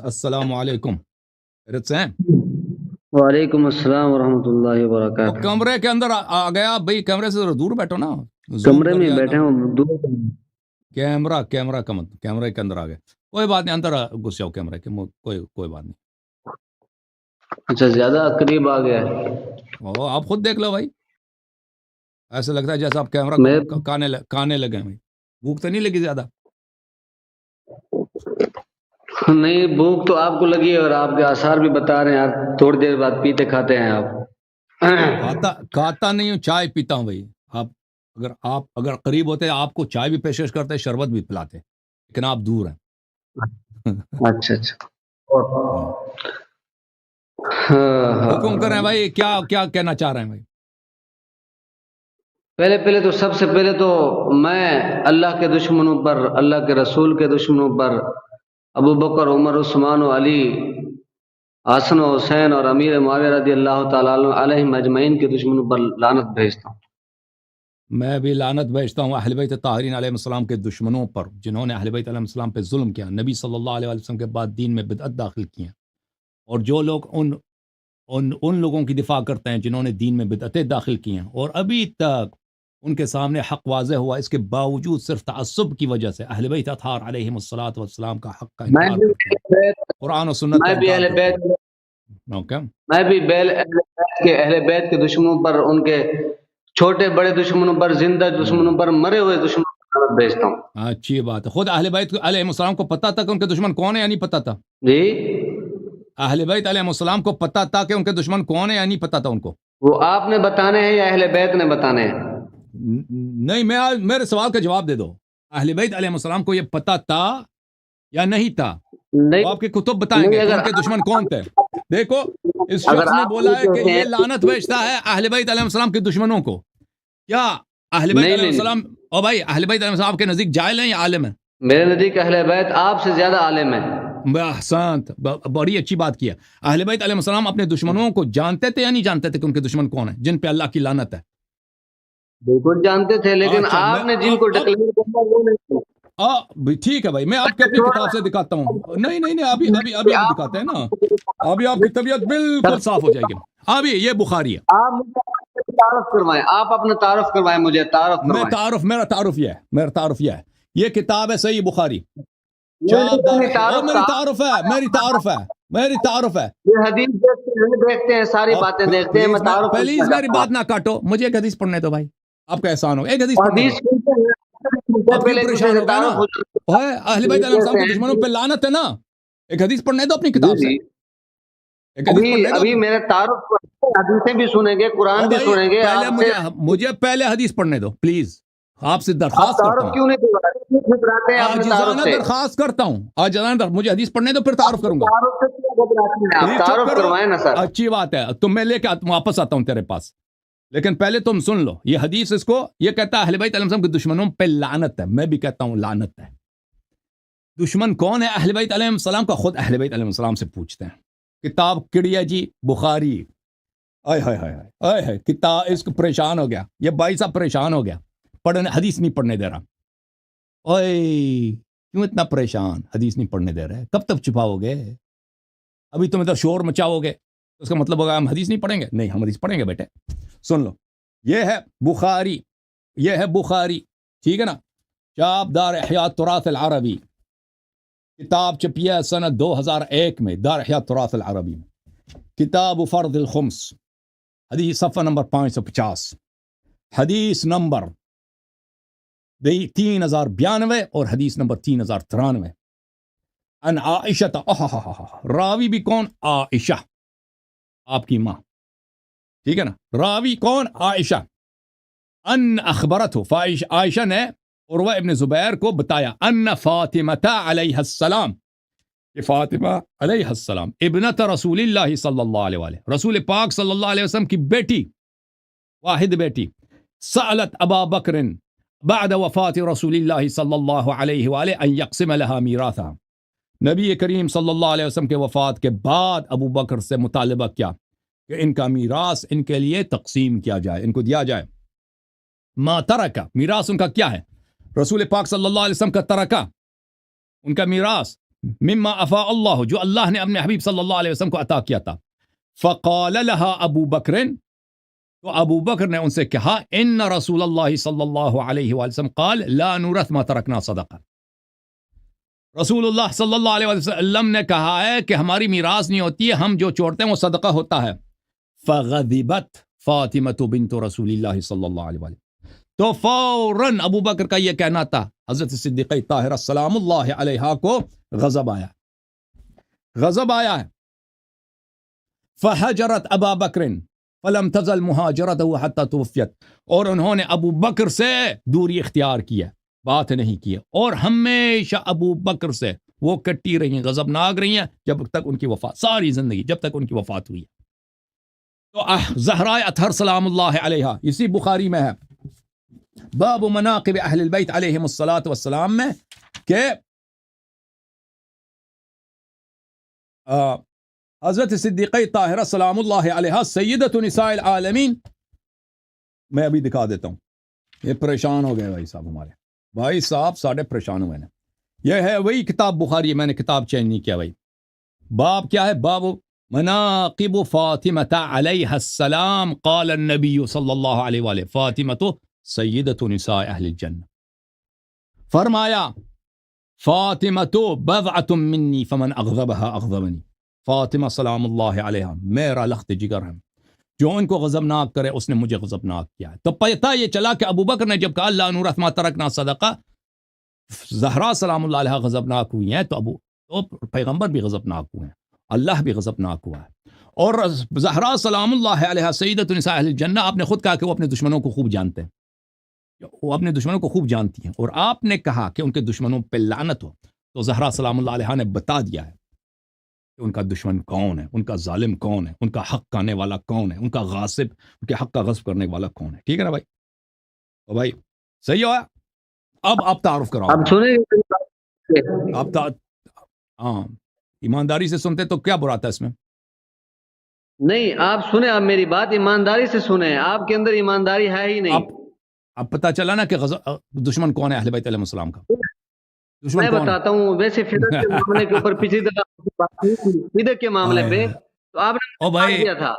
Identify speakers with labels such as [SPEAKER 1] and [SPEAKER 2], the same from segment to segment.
[SPEAKER 1] السلام علیکم، خیریت سے ہیں؟
[SPEAKER 2] وعلیکم السلام ورحمۃ اللہ
[SPEAKER 1] وہ
[SPEAKER 2] وبرکاتہ۔
[SPEAKER 1] کمرے کے اندر آ گیا آپ بھائی، کمرے سے ذرا دور بیٹھو نا، زوم
[SPEAKER 2] کمرے
[SPEAKER 1] کر
[SPEAKER 2] میں
[SPEAKER 1] دیا ہے
[SPEAKER 2] بیٹھے
[SPEAKER 1] کمرہ
[SPEAKER 2] ہوں دور۔
[SPEAKER 1] کیمرہ کا مت، کیمرے کے اندر آ گئے، کوئی بات نہیں، اندر گھس جاؤ کیمرے کے، کوئی بات نہیں۔
[SPEAKER 2] اچھا زیادہ قریب آ گیا ہے۔
[SPEAKER 1] آپ خود دیکھ لو بھائی، ایسا لگتا ہے جیسا آپ کیمرہ
[SPEAKER 2] میں
[SPEAKER 1] کو کانے لگے ہیں بھائی، بھوک تو نہیں لگی زیادہ؟
[SPEAKER 2] نہیں، بھوک تو آپ کو لگی ہے اور آپ کے آثار بھی بتا رہے ہیں یار، تھوڑی دیر بعد پیتے کھاتے ہیں آپ۔
[SPEAKER 1] کھاتا نہیں ہوں، چائے پیتا ہوں بھائی۔ آپ اگر قریب ہوتے آپ کو چائے بھی پیشکش کرتے، شربت بھی پلاتے، لیکن آپ دور ہیں۔
[SPEAKER 2] اچھا اچھا۔ ہاں
[SPEAKER 1] حکم کریں
[SPEAKER 2] ہاں۔
[SPEAKER 1] بھائی، کیا کہنا چاہ رہے ہیں بھائی؟
[SPEAKER 2] پہلے تو سب سے پہلے تو میں اللہ کے دشمنوں پر، اللہ کے رسول کے دشمنوں پر، ابو بکر، عمر، عثمان و علی، حسن و حسین اور امیر معاویہ رضی اللہ تعالیٰ علیہم اجمعین کے دشمنوں پر لعنت بھیجتا ہوں۔
[SPEAKER 1] میں بھی لعنت بھیجتا ہوں اہل بیت طاہرین علیہ السلام کے دشمنوں پر، جنہوں نے اہل بیت علیہ السلام پہ ظلم کیا، نبی صلی اللہ علیہ وسلم کے بعد دین میں بدعت داخل کی ہیں، اور جو لوگ ان لوگوں کی دفاع کرتے ہیں جنہوں نے دین میں بدعتیں داخل کی ہیں، اور ابھی تک ان کے سامنے حق واضح ہوا، اس کے باوجود صرف تعصب کی وجہ سے اہل بیت اطہار علیہم والسلام کا حق کا
[SPEAKER 2] میں
[SPEAKER 1] انکار
[SPEAKER 2] بھی
[SPEAKER 1] کرتے ہیں، قرآن و سنت کا
[SPEAKER 2] میں بھی
[SPEAKER 1] انکار
[SPEAKER 2] اہل
[SPEAKER 1] کرتے
[SPEAKER 2] بیت
[SPEAKER 1] ہیں۔ اوکے،
[SPEAKER 2] میں بھی اہل بیت کے دشمنوں پر، ان کے چھوٹے بڑے دشمنوں پر، زندہ دشمنوں پر، مرے ہوئے دشمنوں پر لعنت بھیجتا ہوں۔
[SPEAKER 1] اچھی بات ہے۔ خود اہل بیت علیہ السلام کو پتا تھا کہ ان کے دشمن کون ہے یا نہیں پتا تھا؟
[SPEAKER 2] جی،
[SPEAKER 1] اہل بیت علیہ السلام کو پتا تھا کہ ان کے دشمن کون ہے یا نہیں پتا تھا ان کو؟
[SPEAKER 2] وہ آپ نے بتانے ہیں یا اہل بیت نے بتانے ہیں؟
[SPEAKER 1] نہیں، میرے سوال کا جواب دے دو، اہل بیت علیہ السلام کو یہ پتا تھا یا نہیں تھا؟
[SPEAKER 2] نہیں
[SPEAKER 1] وہ آپ کے کتب بتائیں گے
[SPEAKER 2] نہیں،
[SPEAKER 1] کہ
[SPEAKER 2] اگر
[SPEAKER 1] ان کے دشمن کون تھے۔ دیکھو، اس
[SPEAKER 2] اگر
[SPEAKER 1] شخص نے
[SPEAKER 2] آپ
[SPEAKER 1] بولا ہے کہ
[SPEAKER 2] کہتے
[SPEAKER 1] یہ
[SPEAKER 2] ہیں
[SPEAKER 1] لعنت بھیجتا ہے اہل بیت علیہ السلام کے دشمنوں کو۔ کیا اہل بیت
[SPEAKER 2] نہیں
[SPEAKER 1] علیہ
[SPEAKER 2] نہیں
[SPEAKER 1] السلام، او بھائی، اہل بیت علیہ السلام کے نزدیک جاہل ہیں یا عالم ہیں؟
[SPEAKER 2] میرے نزدیک اہل بیت آپ سے زیادہ عالم ہے۔
[SPEAKER 1] احسنت، بڑی اچھی بات کیا۔ اہل بیت علیہ السلام اپنے دشمنوں کو جانتے تھے یا نہیں جانتے تھے کہ ان کے دشمن کون ہیں جن پہ اللہ کی لعنت ہے؟
[SPEAKER 2] بالکل جانتے تھے، لیکن
[SPEAKER 1] اچھا،
[SPEAKER 2] آپ نے جن کو ڈکلیئر کرنا وہ نہیں کیا۔
[SPEAKER 1] ٹھیک ہے بھائی، میں آپ کے اپنی کتاب سے دکھاتا ہوں۔ نہیں، ابھی دکھاتے ہیں نا، ابھی آپ کی طبیعت بالکل صاف ہو جائے گی۔ ابھی یہ بخاری ہے۔
[SPEAKER 2] آپ مجھے اپنا تعارف کروائیں، آپ اپنا تعارف کروائیں، مجھے تعارف کروائیں۔
[SPEAKER 1] میرا تعارف یہ ہے، یہ کتاب ہے صحیح بخاری،
[SPEAKER 2] نہیں
[SPEAKER 1] چاپ دار
[SPEAKER 2] نہیں،
[SPEAKER 1] اور
[SPEAKER 2] تعارف
[SPEAKER 1] میری تعارف ہے۔
[SPEAKER 2] یہ حدیث دیکھتے ہیں، ساری باتیں دیکھتے ہیں، میں تعارف
[SPEAKER 1] پلیز میری بات نہ کاٹو، مجھے ایک حدیث پڑھنے دو بھائی، آپ کا احسان ہو، ایک حدیث پڑھنے دو۔
[SPEAKER 2] حدیث سنتے ہیں،
[SPEAKER 1] آپ کیوں
[SPEAKER 2] پہلے
[SPEAKER 1] پریشان ہو گئے نا؟
[SPEAKER 2] تعارف
[SPEAKER 1] اہل بیت علیہ السلام کے دشمنوں پہ لعنت ہے نا، ایک حدیث پڑھنے دو اپنی کتاب سے، ایک حدیث پڑھنے دو۔
[SPEAKER 2] ابھی میرے تعارف، حدیثیں بھی سنیں گے، قرآن بھی
[SPEAKER 1] بھائی
[SPEAKER 2] سنیں گے۔
[SPEAKER 1] پہلے مجھے پہلے حدیث پڑھنے دو پلیز، آپ سے درخواست کرتا
[SPEAKER 2] تعارف
[SPEAKER 1] ہوں،
[SPEAKER 2] کیوں نہیں گھبراتے ہیں اپنے تعارف
[SPEAKER 1] آجزانہ
[SPEAKER 2] سے؟
[SPEAKER 1] درخواست کرتا ہوں، مجھے حدیث پڑھنے دو، پھر تعارف کروں گا۔
[SPEAKER 2] تعارف سے کیوں گھبراتے ہیں آپ؟
[SPEAKER 1] پلیز چپ
[SPEAKER 2] تعارف
[SPEAKER 1] کرو،
[SPEAKER 2] کروائیں نا سر۔
[SPEAKER 1] اچھی بات ہے، تم میں لے کے واپس آتا ہوں تیرے پاس، لیکن پہلے تم سن لو یہ حدیث، اس کو یہ کہتا ہے اہل بیت علیہ السلام کے دشمنوں پہ لعنت ہے، میں بھی کہتا ہوں لعنت ہے۔ دشمن کون ہے اہل بیت علیہ السلام کا؟ خود اہل بیت علیہ السلام سے پوچھتے ہیں۔ کتاب کڑی ہے جی، بخاری۔ کتاب، اس کو پریشان ہو گیا یہ بھائی صاحب، پریشان ہو گیا، پڑھنے حدیث نہیں پڑھنے دے رہا۔ کیوں اتنا پریشان، حدیث نہیں پڑھنے دے رہے؟ کب تک چھپاؤ گے؟ ابھی تم ادھر شور مچاؤ گے، اس کا مطلب ہوگا ہم حدیث نہیں پڑھیں گے؟ نہیں، ہم حدیث پڑھیں گے بیٹے، سن لو، یہ ہے بخاری، ٹھیک ہے نا، چاپ دار احیاء تراث العربی، کتاب چھپی سنہ 2001 میں دار احیاء تراث العربی میں، کتاب فرض الخمس، حدیث صفحہ نمبر 550، حدیث نمبر 3092 اور حدیث نمبر 3093۔ ان عائشہ، راوی بھی کون؟ عائشہ، آپ کی ماں، ٹھیک ہے نا، راوی کون؟ عائشہ۔ ان اخبرت ہو، عائشہ نے عروہ ابن زبیر کو بتایا، ان فاطمہ علیہ السلام، کہ فاطمہ علیہ السلام ابنت رسول اللہ صلی اللہ علیہ وآلہ، رسول پاک صلی اللہ علیہ وسلم کی بیٹی، واحد بیٹی، سألت ابا بکر بعد وفات رسول اللہ صلی اللہ علیہ وآلہ ان یقسم لها میراثا، نبی کریم صلی اللہ علیہ وسلم کے وفات کے بعد ابو بکر سے مطالبہ کیا کہ ان کا میراث ان کے لیے تقسیم کیا جائے، ان کو دیا جائے۔ ما ترکہ، میراث ان کا کیا ہے؟ رسول پاک صلی اللہ علیہ وسلم کا ترکہ، ان کا میراث مما افاء اللہ، جو اللہ نے اپنے حبیب صلی اللہ علیہ وسلم کو عطا کیا تھا. فقال لها ابو بکر، تو ابو بکر نے ان سے کہا ان رسول اللہ صلی اللہ علیہ وسلم قال لا نورث ما ترکنا صدقہ، رسول اللہ صلی اللہ علیہ وسلم نے کہا ہے کہ ہماری میراث نہیں ہوتی ہے، ہم جو چھوڑتے ہیں وہ صدقہ ہوتا ہے. فغضبت فاطمہ بنت رسول اللہ صلی اللہ علیہ وسلم، تو فوراً ابو بکر کا یہ کہنا تھا، حضرت صدیقہ طاہرہ سلام اللہ علیہا کو غضب آیا، غضب آیا ہے. فحجرت ابا بکر فلم تزل مہاجرته حتى توفیت، اور انہوں نے ابو بکر سے دوری اختیار کی ہے، بات نہیں کی ہے، اور ہمیشہ ابو بکر سے وہ کٹی رہی ہیں، غضبناک رہی ہیں جب تک ان کی وفات، ساری زندگی جب تک ان کی وفات ہوئی ہے. تو زہرائے اطہر سلام اللہ علیہا، اسی بخاری میں ہے باب مناقب اہل البیت علیہم الصلاۃ والسلام میں کہ حضرت صدیقہ طاہرہ سلام اللہ علیہا سیدۃ نساء العالمین. میں ابھی دکھا دیتا ہوں، یہ پریشان ہو گئے بھائی صاحب، ہمارے بھائی صاحب ساڑھے پریشان ہوئے ہیں. یہ ہے وہی کتاب بخاری، میں نے کتاب چینج نہیں کیا بھائی. باب کیا ہے؟ باب مناقب فاطمہ علیہ السلام، قال النبی صلی اللہ علیہ وآلہ فاطمہ سیدۃ نساء اہل الجنہ، فرمایا فاطمہ بضعۃ منی فمن اغضبها اغضبنی، فاطمہ سلام اللہ علیہا میرا لخت جگر ہے، جو ان کو غضبناک کرے اس نے مجھے غضبناک کیا ہے. تو پتہ یہ چلا کہ ابو بکر نے جب کہا لا نورث ما ترکنا صدقہ، زہرا سلام اللہ علیہا غضبناک ہوئی ہیں، تو پیغمبر بھی غضبناک ہوئے ہیں، اللہ بھی غضبناک ہوا ہے. اور زہرا سلام اللہ علیہا سیدۃ نساء اہل الجنہ، آپ نے خود کہا کہ وہ اپنے دشمنوں کو خوب جانتے ہیں، وہ اپنے دشمنوں کو خوب جانتی ہیں، اور آپ نے کہا کہ ان کے دشمنوں پہ لعنت ہو. تو زہرا سلام اللہ علیہا نے بتا دیا ہے کہ ان کا دشمن کون ہے، ان کا ظالم کون ہے، ان کا حق کھانے والا کون ہے، ان کا غاصب، ان کے حق کا غصب کرنے والا کون ہے. ٹھیک ہے نا بھائی؟ تو بھائی صحیح ہوا. اب آپ تعارف کراؤ.
[SPEAKER 2] اب سنیں
[SPEAKER 1] آپ ہاں ایمانداری سے سنتے تو کیا برا تھا اس میں؟
[SPEAKER 2] نہیں، آپ سنیں، آپ میری بات ایمانداری سے سنیں، آپ کے اندر ایمانداری ہے ہی نہیں.
[SPEAKER 1] اب پتہ چلا نا کہ دشمن کون ہے اہل بیت علیہ السلام کا؟ دشمن
[SPEAKER 2] میں
[SPEAKER 1] کون ہے؟
[SPEAKER 2] بتاتا ہوں. ویسے فدق کے معاملے کے اوپر پچھلی دفعہ فدق کے معاملے پہ تو آپ نے
[SPEAKER 1] او بھائی
[SPEAKER 2] دیا تھا.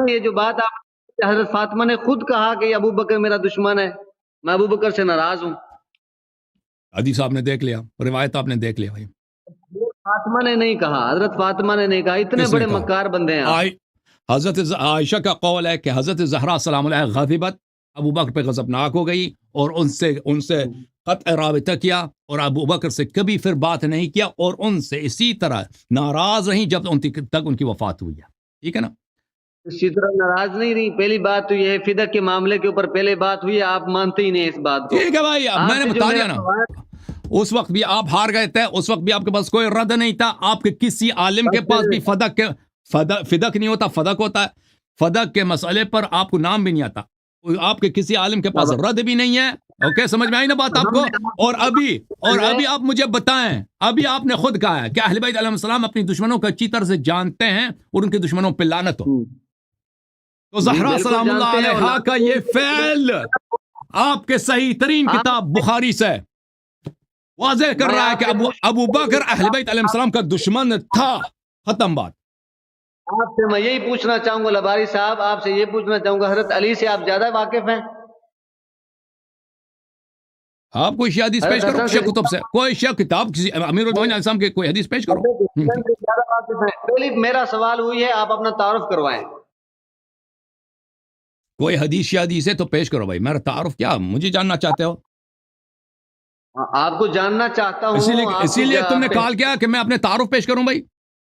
[SPEAKER 2] یہ جو بات آپ حضرت فاطمہ نے خود کہا کہ ابو بکر میرا دشمن ہے، میں ابو بکر سے ناراض ہوں.
[SPEAKER 1] حدیث آپ نے دیکھ لیا، روایت آپ نے دیکھ لیا بھائی.
[SPEAKER 2] فاطمہ نے نہیں کہا، حضرت فاطمہ نے نہیں کہا، اتنے بڑے مکار بندے ہیں آپ.
[SPEAKER 1] حضرت عائشہ کا قول ہے کہ حضرت زہرا سلام علیہ غضبت، ابو بکر پہ غضبناک ہو گئی اور ان سے قطع رابطہ کیا، اور ابو بکر سے کبھی پھر بات نہیں کیا، اور ان سے اسی طرح ناراض رہیں جب تک ان کی وفات ہوئی ہے. ٹھیک ہے نا؟
[SPEAKER 2] اسی طرح ناراض نہیں رہی. پہلی بات تو یہ ہے فدق کے معاملے کے اوپر پہلے بات ہوئی ہے، آپ مانتے ہی نہیں اس بات کو.
[SPEAKER 1] ٹھیک ہے بھائی، اب میں نے بتا دیا نا، اس وقت بھی آپ ہار گئے تھے، اس وقت بھی آپ کے پاس کوئی رد نہیں تھا. آپ کے کسی عالم کے پاس بھی فدق نہیں ہوتا، فدق ہوتا ہے. فدق کے مسئلے پر آپ کو نام بھی نہیں آتا، آپ کے کسی عالم کے پاس رد بھی نہیں ہے. اوکے، سمجھ میں آئی نا بات آپ کو؟ اور ابھی آپ مجھے بتائیں، ابھی آپ نے خود کہا ہے کہ اہل بیت علیہ السلام اپنی دشمنوں کو اچھی طرح سے جانتے ہیں اور ان کے دشمنوں پہ لعنت ہو. تو زہرا سلام اللہ علیہا کا یہ فعل آپ کے صحیح ترین کتاب بخاری سے واضح کر رہا ہے کہ ابو بکر اہل بیت علیہ السلام کا دشمن تھا. ختم بات.
[SPEAKER 2] آپ سے میں یہی پوچھنا چاہوں گا لباری صاحب، آپ سے یہ پوچھنا چاہوں گا، حضرت علی سے آپ زیادہ واقف ہیں؟
[SPEAKER 1] آپ کوئی شیعہ حدیث پیش کرو، شیعہ کتب سے کوئی شیعہ کتاب، کسی امیر المومنین علیہ السلام کے کوئی حدیث پیش کرو.
[SPEAKER 2] پہلی میرا سوال ہوئی ہے، آپ اپنا تعارف کروائیں.
[SPEAKER 1] کوئی حدیث شیعہ حدیث ہے تو پیش کرو بھائی. میرا تعارف کیا، مجھے جاننا چاہتے ہو؟
[SPEAKER 2] آپ کو جاننا چاہتا ہوں.
[SPEAKER 1] اسی لیے تم نے کال کیا کہ میں اپنے تعارف پیش کروں بھائی.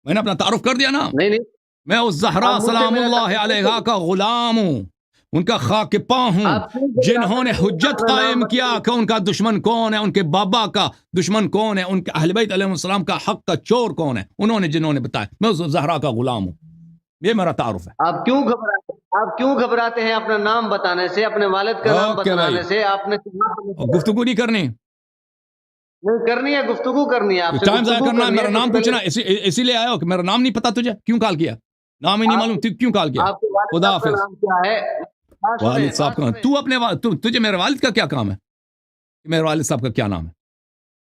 [SPEAKER 1] میں نے اپنا تعارف کر دیا نا.
[SPEAKER 2] نہیں،
[SPEAKER 1] میں اس زہرا سلام اللہ علیہا کا غلام ہوں، ان کا خاک پاں ہوں، جنہوں نے حجت قائم کیا کہ ان کا دشمن کون ہے، ان کے بابا کا دشمن کون ہے، ان کے اہل بیت علیہ السلام کا حق کا چور کون ہے، جنہوں نے بتایا. میں اس زہرا کا غلام ہوں، یہ میرا تعارف ہے.
[SPEAKER 2] آپ کیوں گھبراتے ہیں اپنا نام بتانے سے، اپنے والد کا نام بتانے سے؟ آپ نے
[SPEAKER 1] گفتگو نہیں کرنی
[SPEAKER 2] ہے، گفتگو کرنی ہے. آپ سے
[SPEAKER 1] ٹائم ضائع کرنا ہے، میرا نام پوچھنا اسی لیے آیا ہو کہ میرا نام نہیں پتا تجھے؟ کیوں کال کیا؟ نام ہی نہیں معلوم، کیوں کال کیا؟ خدا حافظ. والد صاحب کا تجھے میرے والد کا کیا کام ہے؟ میرے والد صاحب کا کیا نام ہے؟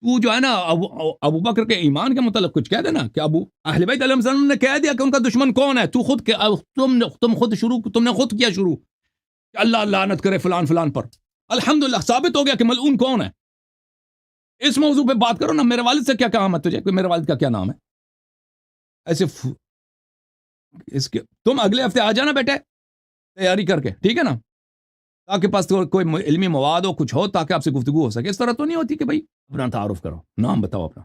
[SPEAKER 1] تو جو ہے نا ابو بکر کے ایمان کے متعلق کچھ کہہ دینا کہ ابو اہل بیت علیہ السلام نے کہہ دیا کہ ان کا دشمن کون ہے، تم نے خود کیا شروع کہ اللہ لعنت کرے فلان فلان پر. الحمدللہ ثابت ہو گیا کہ ملعون کون ہے. اس موضوع پہ بات کرو نا. میرے والد سے کیا کام ہے تجھے؟ میرے والد کا کیا نام ہے؟ ایسے اس کے تم اگلے ہفتے آ جانا بیٹے تیاری کر کے، ٹھیک ہے نا، تاکہ پاس کوئی علمی مواد ہو، کچھ ہو، تاکہ آپ سے گفتگو ہو سکے. اس طرح تو نہیں ہوتی کہ بھائی اپنا تعارف کرو، نام بتاؤ اپنا.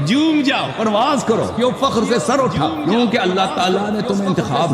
[SPEAKER 1] جوم جاؤ، پرواز کرو، کیوں فخر سے سر اٹھا، کیونکہ اللہ تعالیٰ نے تمہیں انتخاب